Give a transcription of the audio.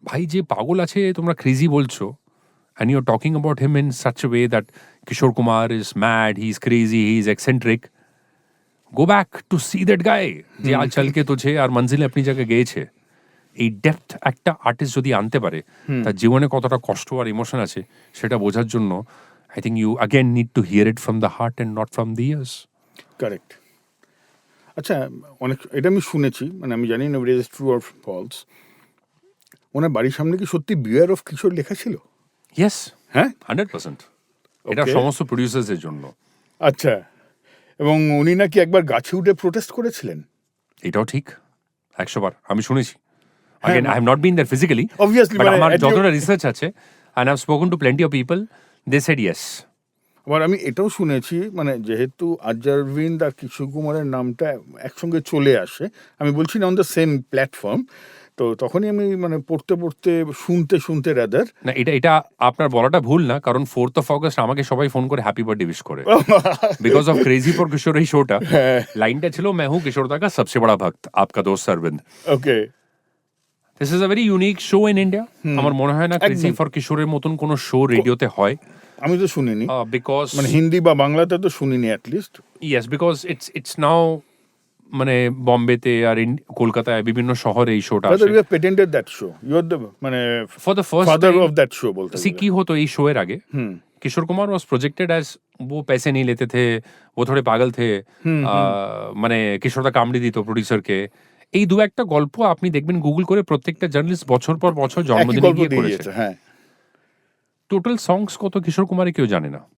ভাই যে পাগল আছে তোমরা ক্রেজি বলছো, and you're talking about him in such a way that Kishore Kumar is mad, he's crazy, he's eccentric. Go back to see that guy যে আজ চলকে তুঝে আর মঞ্জিলে আপনি জায়গায় গিয়েছে। এই ডেপথ একটা আর্টিস্ট যদি আনতে পারে, তার জীবনে কতটা কষ্ট আর ইমোশন আছে সেটা বোঝার জন্য I think you again need to hear it from the heart and not from the ears. Correct. আচ্ছা, অনেক এটা আমি শুনেছি, মানে আমি জানি না it is true or false, ওনার বাড়ির সামনে কি সত্যি বিওয়ার অফ কিশোর লেখা ছিল? ইয়েস, হ্যাঁ, 100%। এটা Okay. সমস্ত প্রডিউসার্সের জন্য। আচ্ছা, এবং উনি নাকি একবার গাছে উঠে প্রোটেস্ট করেছিলেন। এটাও ঠিক, 100 বার আমি শুনেছি। Again, I have not been there physically, Obviously, but মানে আমার at your- যতটা রিসার্চ আছে and I've spoken to plenty of people, they said yes. আবার আমি এটাও শুনেছি, মানে যেহেতু আজারভিন্দ আর কিশোর কুমারের নামটা একসঙ্গে চলে আসে, আমি বলছি না অন দ্য সেম প্ল্যাটফর্ম, তো তখনই আমি মানে পড়তে পড়তে শুনতে রাদার না, এটা আপনার বলাটা ভুল না, কারণ 4th of August আমাকে সবাই ফোন করে হ্যাপি বার্থডে উইশ করে বিকজ অফ ক্রেজি ফর কিশোর এই শোটা। লাইনটা ছিল मैं हूं किशोर दा का सबसे बड़ा भक्त आपका दोस्त Arvind. Okay. This is a very unique show in India. আমার মনে হয় না ক্রেজি একদম। ফর কিশোরের মতন কোনো শো রেডিওতে হয়, আমি তো শুনিনি, বিকজ মানে হিন্দি বা বাংলাতে তো শুনিনি অ্যাটলিস্ট। ইয়েস, বিকজ ইটস নাও মানে বম্বেতে আর কলকাতায় বিভিন্ন শহরে এই শোটা Brother, আসে। you have patented that show. You are the মানে for the first father time of that show বলতে सी গেলে। की हो तो ये शो এর আগে Kishore Kumar was projected as वो पैसे नहीं लेते थे, वो थोड़े पागल थे, মানে কিশোরদা কামড়ি দিত প্রডিউসারকে। এই দু একটা গল্প আপনি দেখবেন গুগল করে, প্রত্যেকটা জার্নালিস্ট বছর পর বছর একই জন্মদিনে গল্প গিয়ে দিয়ে করেছে। গেছে, হ্যাঁ। টোটাল সংস কত কিশোর কুমারে কেউ জানে না।